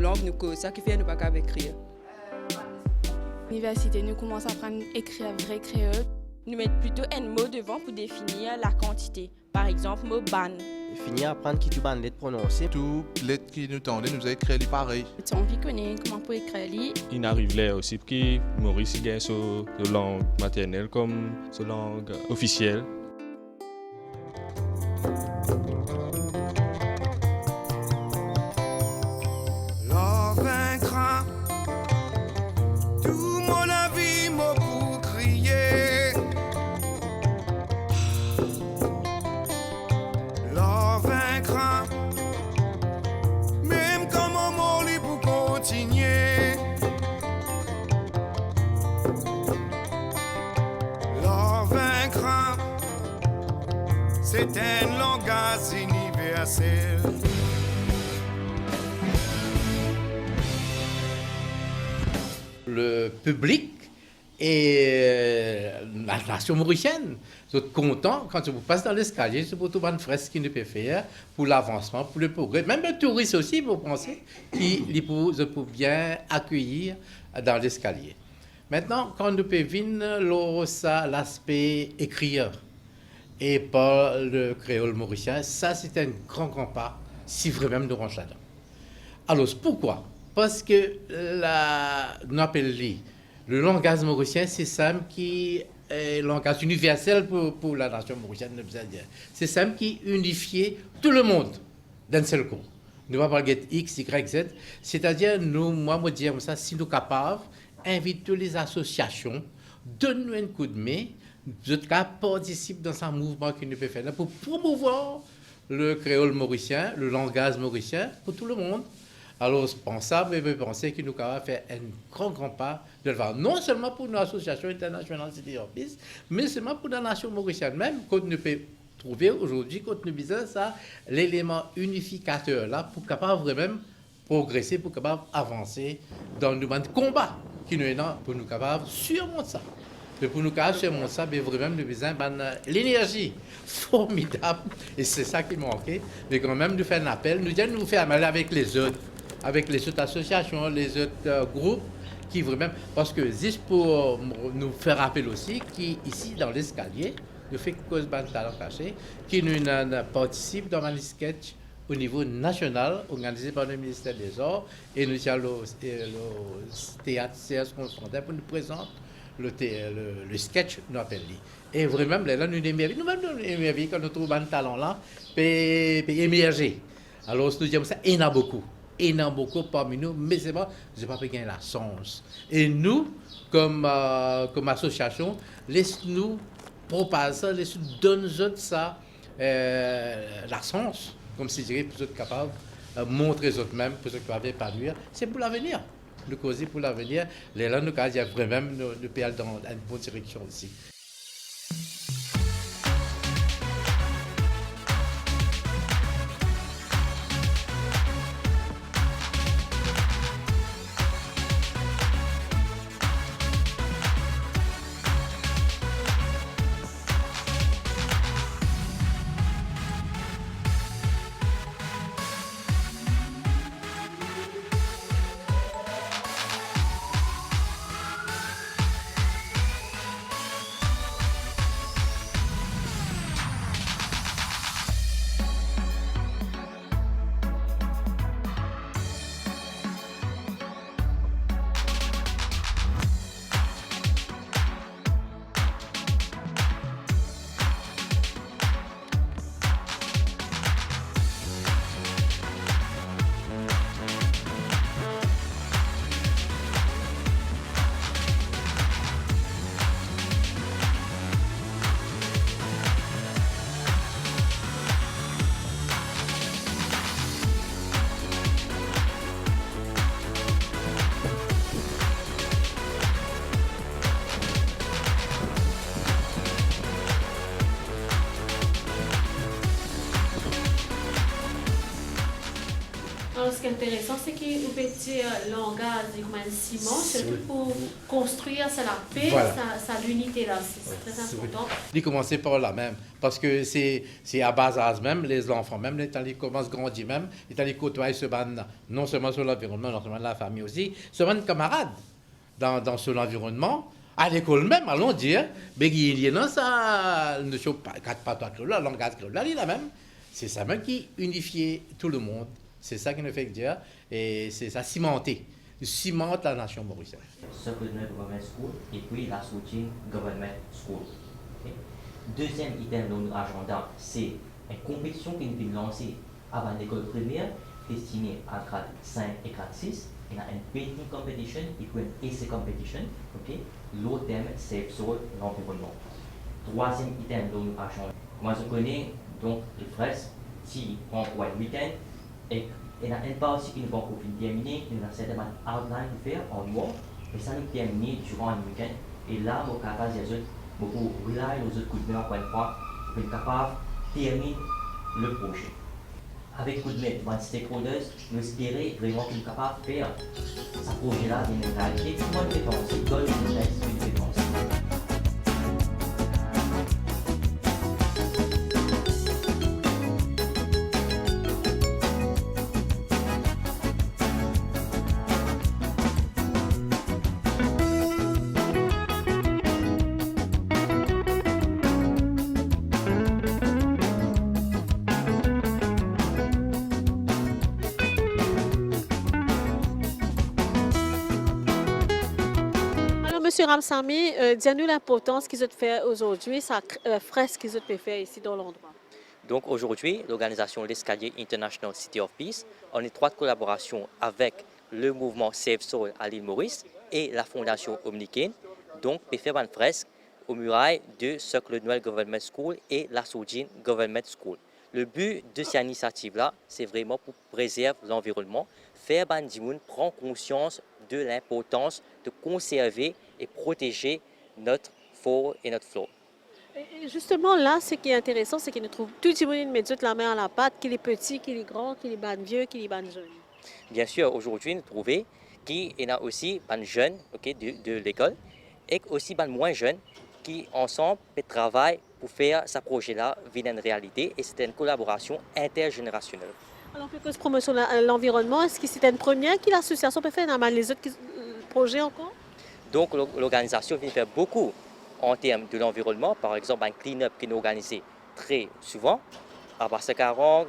langue, nous, ça qui fait nous pas qu'à écrire. À l'université, nous commençons à apprendre à écrire vrai créole. Nous mettons plutôt un mot devant pour définir la quantité. Par exemple, mot ban. Finir à apprendre qui tu ban lettres prononcées. Tout lettres qui nous tendaient, nous a écrit pareil. Tu as envie de connaître comment pour écrire. Il arrive là aussi que Maurice gagne sa langue maternelle comme sa langue officielle. L'on vaincra, tout mon avis m'a pour crier. L'on vaincra, même quand mon mot lui pour continuer. L'on vaincra, c'est un langage universel. Le public et la nation mauricienne. Vous êtes content quand vous passez dans l'escalier, c'est pour tout une fresque qui nous peut faire pour l'avancement, pour le progrès. Même le touriste aussi, vous pensez, qui peut bien accueillir dans l'escalier. Maintenant, quand nous pouvons venir l'aspect écrire et pas le créole mauricien, ça c'est un grand pas si vraiment nous rangeons là-dedans. Alors, pourquoi? Parce que nous appelons le langage mauricien, c'est ça qui est le langage universel pour la nation mauricienne. C'est ça qui unifie tout le monde d'un seul coup. Nous ne parlons pas de X, Y, Z. C'est-à-dire, moi, je dis comme ça, si nous sommes capables d'inviter les associations, donner-nous un coup de main, nous participer dans un mouvement qui nous peut faire pour promouvoir le créole mauricien, le langage mauricien pour tout le monde. Alors, pensable, mais penser que nous avons fait un grand pas de le voir. Non seulement pour une association internationale City Office, mais seulement pour la nation mauricienne même, quand nous pouvons trouver aujourd'hui, quand nous disons ça, l'élément unificateur là, pour capable vraiment progresser, pour capable avancer dans le domaine de combat qui nous est là, pour nous capable surmonter ça. Mais pour nous capable surmonter ça, mais vraiment nous besoin l'énergie formidable, et c'est ça qui manquait, mais quand même nous faire un appel, nous faire mal avec les autres associations, les autres groupes, qui vraiment, parce que juste pour nous faire appel aussi, qui ici dans l'escalier, nous fait cause de talent caché, qui nous participe dans un sketch au niveau national, organisé par le ministère des Arts, et nous avons le théâtre CS confronté pour nous présenter le sketch, nous appelons. Et vraiment, là, nous émerveillons, nous-mêmes, nous émerveillons quand nous trouvons un talent là, pour émerger. Alors, nous disons ça, il y en a beaucoup. Il y en a beaucoup parmi nous, mais c'est pas, je n'ai pas gagné la chance. Et nous, comme association, laisse-nous propager ça, laisse-nous donner ça, la chance, comme si je dirais, pour être capable de montrer les autres même, pour être capable d'épanouir. C'est pour l'avenir. Nous causer pour l'avenir. Là, nous, il y a vraiment, nous pouvons aller dans une bonne direction aussi. ce qui est intéressant, c'est qu'il nous petit langage, comme un ciment, surtout pour construire ça, la paix, Voilà. ça l'unité là. C'est très important. Il commencer par là même, parce que c'est à bas âge même, les enfants même, ils commencent à grandir même, ils côtoient ce ban, non seulement sur l'environnement, non seulement la famille aussi, ce ban camarades dans son environnement. À l'école même, allons dire, mais il y a ça, ne sont pas quatre pattes là, langage là, il a même. C'est ça même qui unifie tout le monde. C'est ça qui nous fait dire, et c'est ça cimenté. Cimente la nation mauricienne. Circle Government School et puis la Soutine Government School. Okay. Deuxième item dans notre agenda, c'est une compétition qui nous est lancée avant l'école primaire, destinée à grade 5 et grade 6. Il y a une painting competition et puis une essay competition. Okay. L'autre thème, c'est sur l'environnement. Troisième item dans notre agenda. Moi, je connais donc les fresques qui ont un week-end et il y a une partie qui nous va terminer, il y a certainement outline de faire en noir et ça nous termine durant un week-end. Et là, mon capable de beaucoup rely aux autres coups de main encore une fois pour être capable de terminer le projet. Avec coup de main, les stakeholders, nous espérons vraiment qu'ils sont capables de faire ce projet-là d'une réalité. Tout le monde fait penser, dans le contexte, il fait penser. Monsieur Ramsamy, dis-nous l'importance qu'ils ont fait aujourd'hui, sa fresque qu'ils ont fait ici dans l'endroit. Donc aujourd'hui, l'organisation L'Escalier International City of Peace, en étroite collaboration avec le mouvement Save Soul à l'île Maurice et la fondation Omnicaine, donc peut faire une fresque aux murailles de Circle Noël Government School et la Soutine Government School. Le but de cette initiative-là, c'est vraiment pour préserver l'environnement, faire que prendre conscience de l'importance de conserver et protéger notre faune et notre flore. Et justement, là, ce qui est intéressant, c'est qu'ils nous trouvent tout le monde met la main à la pâte, qu'il est petit, qu'il est grand, qu'il est ban vieux, qu'il est ban jeune. Bien sûr, aujourd'hui, nous trouvons qu'il y a aussi des jeunes de l'école et aussi des moins jeunes qui, ensemble, travaillent pour faire ce projet-là vivre une réalité et c'est une collaboration intergénérationnelle. Alors, pour cause promotion de l'environnement, est-ce que c'est une première que l'association peut faire dans les autres projets encore? Donc, l'organisation vient faire beaucoup en termes de l'environnement. Par exemple, un clean-up qui est organisé très souvent à Basse-Carongue,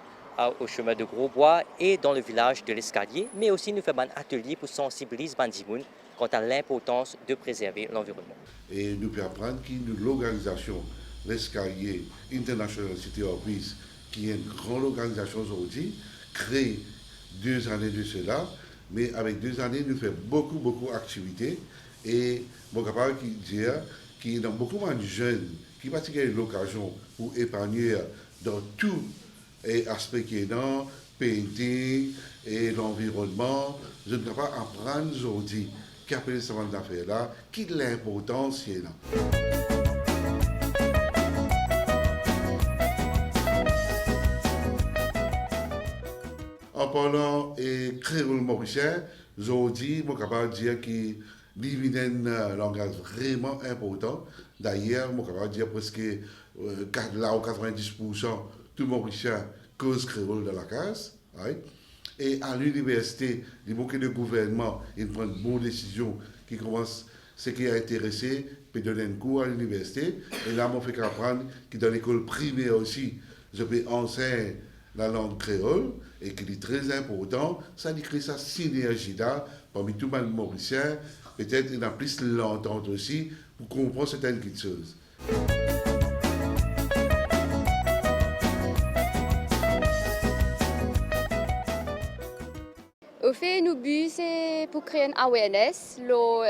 au chemin de Grosbois et dans le village de l'Escalier. Mais aussi, nous faisons un atelier pour sensibiliser Bandimoun quant à l'importance de préserver l'environnement. Et nous pouvons apprendre que l'organisation L'Escalier International City of Peace, qui est une grande organisation aujourd'hui, créée 2 années de cela, mais avec 2 années, nous faisons beaucoup d'activités. Et je suis capable de dire qu'il y a beaucoup de jeunes qui ont l'occasion pour épargner dans tous les aspects qui est dans painting et l'environnement. Je suis capable d'apprendre aujourd'hui qui appelle ce genre d'affaires-là, qui est l'importance qui est là. En parlant et créole mauricien, aujourd'hui, je suis capable de dire que l'IVN est un langage vraiment important. D'ailleurs, je suis capable de dire presque là, 90% tout mauricien cause créole dans la case. Right? Et à l'université, il faut que le gouvernement prenne une bonne décision qui commence ce qui a intéressé, peut donner un cours à l'université. Et là, je fais apprendre que dans l'école primaire aussi, je peux enseigner la langue créole et qu'il est très important, ça crée sa synergie-là parmi tout le monde mauricien. Peut-être il y a plus l'entente aussi pour comprendre certaines choses. Au fait, nous but c'est pour créer une awareness, nous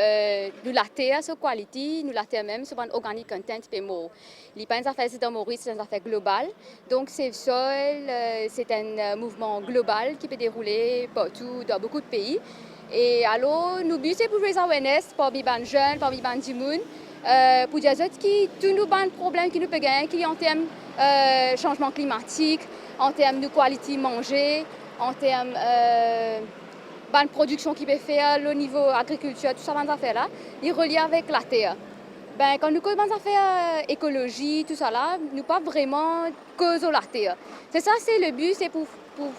la terre sur qualité, nous la terre même sur un organic content PMO. Il n'est pas une affaire dans Maurice, c'est une affaire globale. Donc Save Soil, c'est un mouvement global qui peut dérouler partout dans beaucoup de pays. Et alors, nous but c'est pour créer awareness parmi les jeunes, parmi les gens, pour dire que tous nos problèmes qui nous peuvent gagner, qui en termes changement climatique, en termes de qualité manger. en termes de production qui peut faire, le niveau agriculture, tout ça, dans affaires-là, il relie avec la terre. Ben, quand nous causons des affaires écologie, tout ça là, nous pas vraiment causons la terre. C'est ça, c'est le but, c'est pour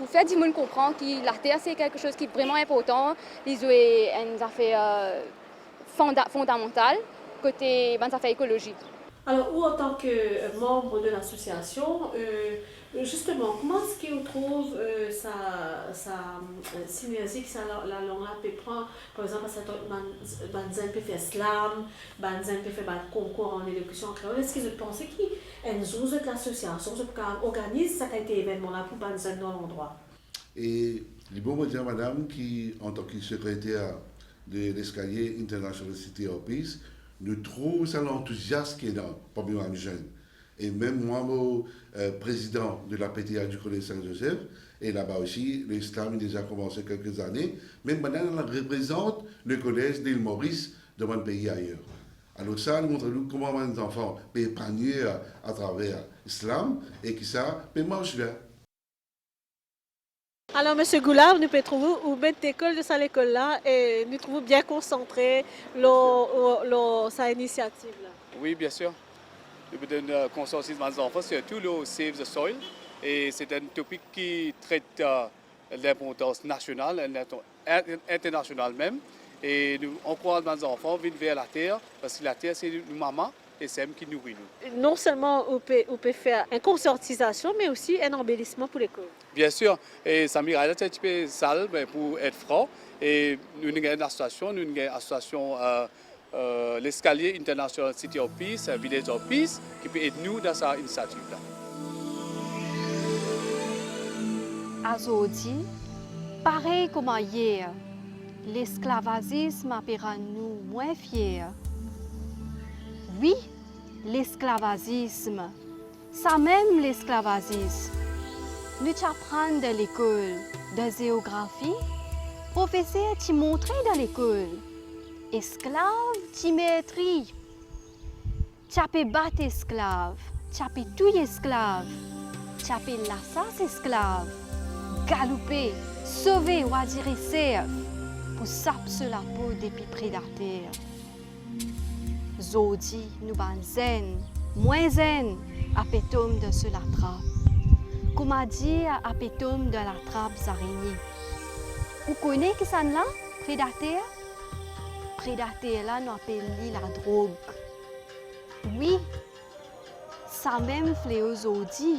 faire du monde comprendre que la terre c'est quelque chose qui est vraiment important. Les une affaire fondamentale côté des affaires écologiques. Alors, ou en tant que membre de l'association, justement, comment est-ce qu'on trouve sa synergie que la langue peut prendre, par exemple, à cette banzan peut faire slam, banzan peut faire un concours en élocution créole. Est-ce que vous pensez qu'une chose de l'association organise cet événement-là pour banzan dans l'endroit? Et il faut me dire, madame, qui, en tant que secrétaire de l'escalier International City of Peace, nous trouvons ça l'enthousiasme qui est dans parmi les jeunes. Et même moi, président de la PTA du Collège Saint-Joseph, et là-bas aussi, l'islam a déjà commencé quelques années, mais maintenant, elle représente le collège d'Île Maurice de mon pays ailleurs. Alors ça, nous montrons comment les enfants peuvent épanouir à travers l'islam et que ça peut marcher là. Alors, M. Goulard, nous pouvons trouver où mettre l'école de cette école-là et nous trouvons bien concentré sa initiative là. Oui, bien sûr. Nous avons conscience des enfants, surtout le Save the Soil. Et c'est un topic qui traite l'importance nationale et internationale même. Et nous encourageons les enfants à venir vers la terre, parce que la terre, c'est une maman et c'est elle qui nourrit nous. Non seulement on peut faire une conscientisation, mais aussi un embellissement pour l'école. Bien sûr, et ça m'ira un petit peu sale pour être franc. Et nous avons une association, l'escalier International City of Peace, Village of Peace, qui peut aider nous dans cette initiative-là. Aujourd'hui, pareil comme hier, l'esclavagisme a rendu nous moins fiers. Oui, l'esclavagisme, ça même l'esclavagisme. Nous apprenons de l'école de géographie, professeur t'y montrait dans l'école. Esclave, t'y maîtrise. Tu peux battre esclave, tu peux tuer esclave, tu peux lasser esclave, galoper, sauver ou dire serve pour saper sur la peau des prédateurs. Zodi, nous ban zen, moins zen, à pétome de se la trappe. Comme a dit à pétome de la trappe araignées. Vous connaissez que ça là, prédateur? Prédateur là, nous appelons la drogue. Oui, ça même fléau Zodi.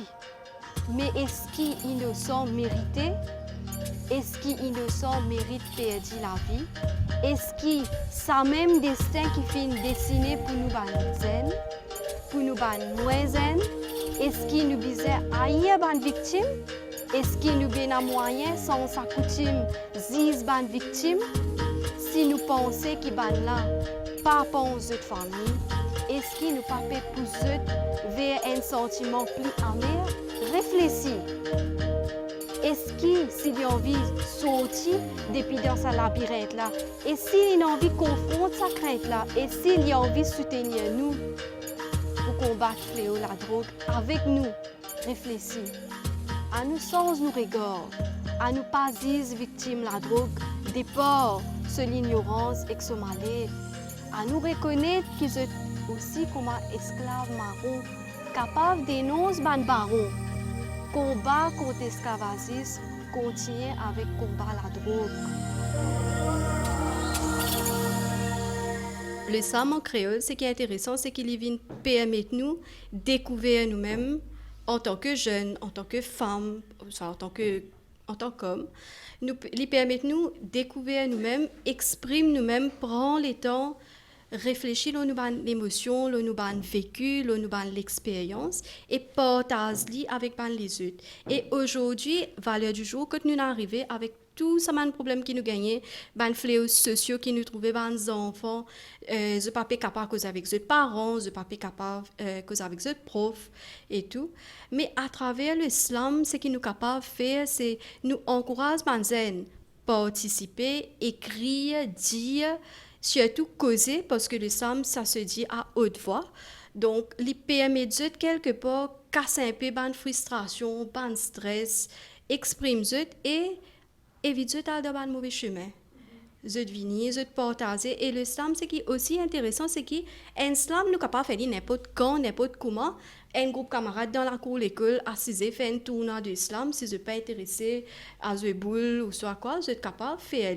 Mais est-ce qu'il innocent mérité? Est-ce qu'il innocent mérite perdre la vie? Est-ce que ça même destin qui finit dessiné pour nous zen, pour nous moins zen? Est-ce qu'il nous bisait haïr ban victime? Est-ce qu'il nous bien moyen sans sa coutume zise ban victime? Si nous pensons qu'il ban là, pas pense de famille, est-ce qu'il nous pas fait pousser vers un sentiment plus amer? Réfléchis. Est-ce que s'il y a envie de sortir depuis dans sa labyrinthe là, et s'il y a envie de confronter sa crainte là, et s'il y a envie de soutenir nous pour combattre fléau la drogue avec nous, réfléchis. À nous sans nous regarder, à nous pas dire victimes la drogue, des ports, sur l'ignorance et que ce malaise, à nous reconnaître qu'ils sont aussi comme un esclave marron, capable de dénoncer ban baron. Combat contre l'esclavagisme continue avec combat la drogue. Le SAM en créole, ce qui est intéressant, c'est qu'il vient permettre nous découvrir nous-mêmes en tant que jeunes, en tant que femmes, en tant qu'hommes. Il permet nous découvrir nous-mêmes, exprimer nous-mêmes, prendre le temps, réfléchir sur l'émotion, sur nous vécu, sur l'expérience et partager avec les autres. Et aujourd'hui, valeur du jour, quand nous arrivons avec tous ces problèmes qui nous gagnent, les fléaux sociaux qui nous trouvent, les enfants, je pas capable de causer avec les parents, je pas capable de causer avec les profs et tout. Mais à travers l'islam, ce que nous sommes capables de faire, c'est nous encourager à participer, écrire, dire, surtout causer, parce que l'islam, ça se dit à haute voix. Donc, les permet quelque part casser un peu de frustration, de stress exprime et évite d'aller dans le mauvais chemin. Je venir, je partager. Et l'islam, ce qui est aussi intéressant, c'est qu'un islam, nous capable de faire n'importe quand, n'importe comment. Un groupe de camarades dans la cour de l'école, assisé, fait un tournoi d'islam. Si je ne suis pas intéressé à jouer boule ou soit quoi, je suis capable de faire.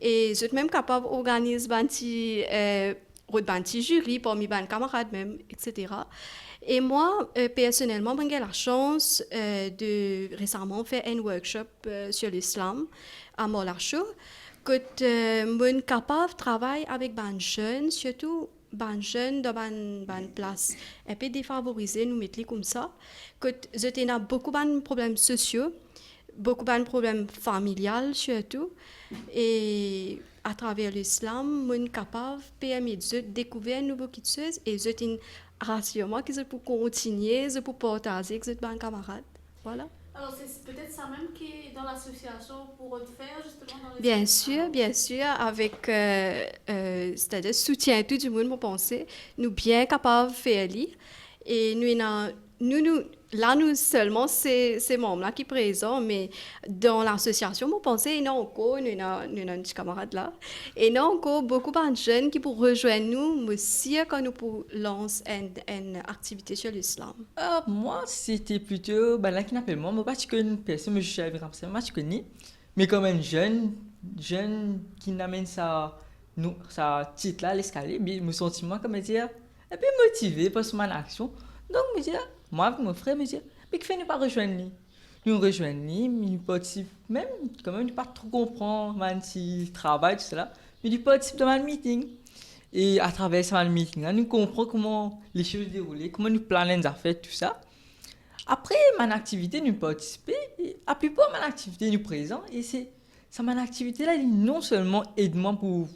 Et je suis même capable d'organiser un petit jury parmi mes camarades même, etc. Et moi, personnellement, j'ai la chance de récemment faire un workshop sur l'islam à Molarcho. Que je suis capable de travailler avec des jeunes, surtout des jeunes dans une place un peu défavorisée, nous mettons comme ça. Que je tenais beaucoup de problèmes sociaux, beaucoup de problèmes familiaux surtout. Et à travers l'islam, je suis capable de permettre de découvrir une nouvelle chose et je suis rassurement que je peux continuer, je peux partager avec mes camarades. Voilà. Alors, c'est peut-être ça même qui est dans l'association pour faire justement dans les... Bien sûr, avec c'est-à-dire soutien tout du monde, pour penser, nous bien capables de faire et nous seulement ces membres-là qui sont présents, mais dans l'association, vous pensez, nous avons des camarades là, et nous avons encore beaucoup de jeunes qui pourraient rejoindre nous, aussi quand nous lancer une activité sur l'islam. Moi, c'était plutôt, là qui n'appelle moi pas une personne, mais je suis avec moi, je connais, mais comme un jeune qui n'amène sa titre là, l'escalier, me sens moi comme dire, un peu motivé par son action, donc me dire. Moi, avec mon frère, me dit, mais qui fait ne pas rejoindre lui? Nous rejoignons lui, mais participe même, quand même, ne pas trop comprendre, même si travail, tout cela, mais il participe dans le meeting. Et à travers ce meeting, là, nous comprenons comment les choses déroulent, comment nous planons les affaires, tout ça. Après, mon activité, nous participons, et à plus part, mon activité, nous présent, et c'est mon activité-là, non seulement aide-moi pour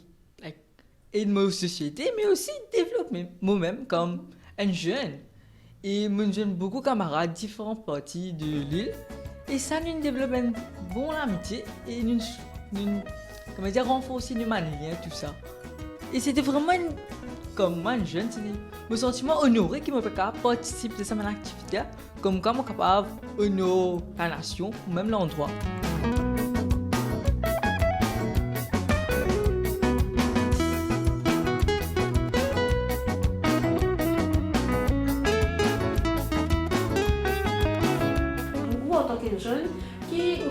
aider ma société, mais aussi développer moi-même comme un jeune. Et nous avons beaucoup de camarades de différentes parties de l'île. Et ça nous développe une bonne amitié et nous renforcer nos manières, tout ça. Et c'était vraiment, comme moi, jeune, mon sentiment honoré qui me fait participer à cette activité, comme quand je suis capable d'honorer la nation ou même l'endroit.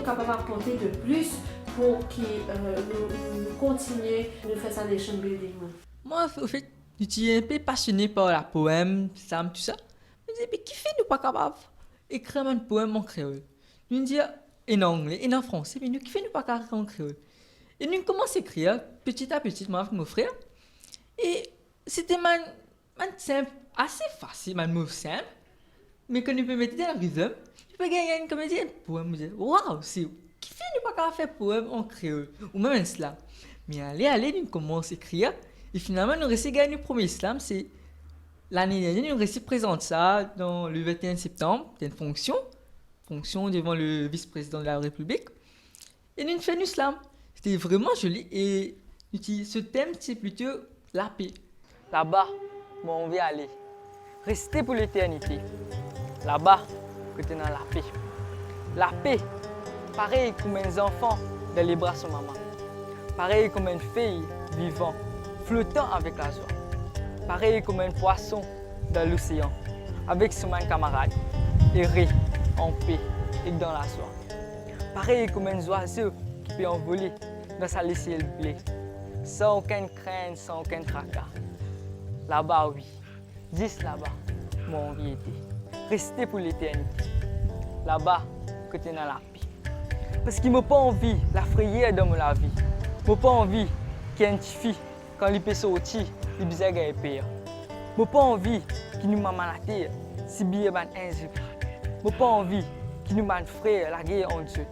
Capable d'apporter de plus pour nous continuer de faire ça nation building. Moi, au fait, je suis un peu passionné par la poème, ça, tout ça. Je me dis, mais qui fait nous pas capable d'écrire un poème en créole? Nous me disons en anglais et en français, mais nous qui fait nous pas capable en créole? Et nous commençons à écrire petit à petit, moi avec mon frère. Et c'était simple, assez facile, un mot simple, mais que nous pouvons mettre dans le rythme. Je peux gagner comme dire un poème, je dis waouh, c'est qui fait ne pas faire poème en créole ou même en slam. Mais allez, nous commençons à écrire et finalement nous réussissons à gagner le premier slam. C'est l'année dernière, nous réussissons à présenter ça dans le 21 septembre, c'était une fonction devant le vice-président de la République. Et nous faisons un slam. C'était vraiment joli et ce thème c'est plutôt la paix. Là-bas, moi on veut aller. Rester pour l'éternité. Là-bas, côté dans la paix. La paix, pareil comme un enfant dans les bras de son maman. Pareil comme une fille vivant, flottant avec la joie. Pareil comme un poisson dans l'océan, avec son camarade, errer en paix et dans la joie. Pareil comme un oiseau qui peut envoler dans sa laissée blé, sans aucune crainte, sans aucun tracas. Là-bas, oui, juste là-bas, mon vie était. Rester pour l'éternité. Là-bas, côté dans la paix. Parce qu'il m'a pas envie la frayeur dans la vie. M'a pas envie qu'il y ait une fille quand il peut sortir, il besoin de payer. M'a pas envie qu'il nous m'a la terre, si bien ban injuste. M'a pas envie qu'il nous m'a frère la guerre en Dieu.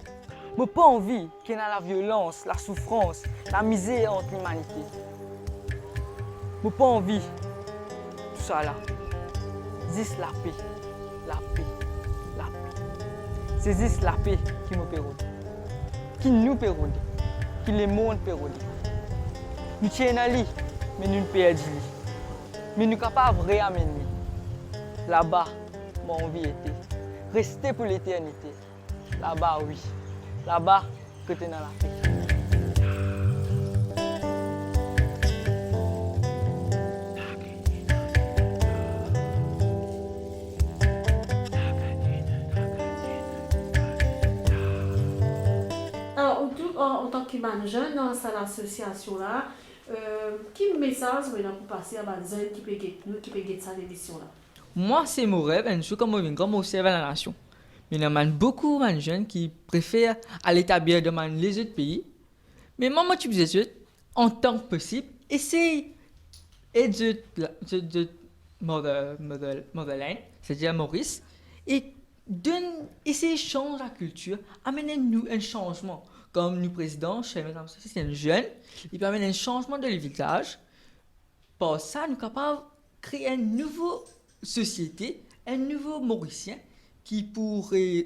M'a pas envie qu'il y ait la violence, la souffrance, la misère entre l'humanité. M'a pas envie tout ça là. Juste la paix. La paix, la paix. C'est juste la paix qui me pérode, qui nous pérode, qui le monde pérode. Nous tiens à lui, mais nous ne perdons lui. Mais nous sommes capables de réamener. Là-bas, mon vie était. Rester pour l'éternité. Là-bas, oui. Là-bas, côté dans la paix. Alors, en tant que jeune dans cette association-là, quel message vous passer à les jeunes qui peuvent guetter cette émission-là? Moi, c'est mon rêve, un jour comme un grand servir à la nation. Mais il y a beaucoup de jeunes qui préfèrent aller établir dans les autres pays. Mais moi, je dis en tant que possible, essaye de motherland, c'est-à-dire Maurice, et essayer de changer la culture, amener nous un changement. Comme nous président, c'est un jeune, il peut amener un changement de le village. Pour ça, nous sommes capables de créer une nouvelle société, un nouveau Mauricien qui pourrait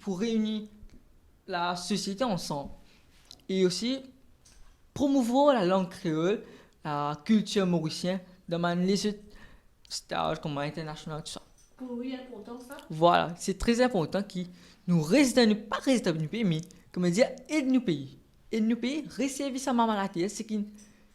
réunir la société ensemble. Et aussi promouvoir la langue créole, la culture mauricienne dans les autres stages comme international, tout ça. Oui, important ça. Voilà, c'est très important que nous restons, pas rester dans nos pays, mais comment dire, aide nos pays. Aide nos pays, recevoir sa maman à la terre,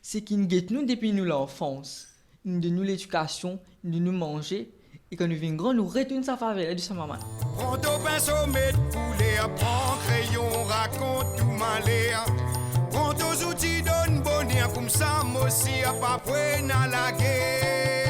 c'est qu'il guette nous depuis nous l'enfance, de nous l'éducation, de nous manger, et quand nous venons grands, nous retournons sa faveur de sa maman. Prends ton pinceau, mets poulet, prends crayon, raconte tout malheur. Prends tes outils, donne bonheur, comme ça, moi aussi, à pas prendre à la guerre.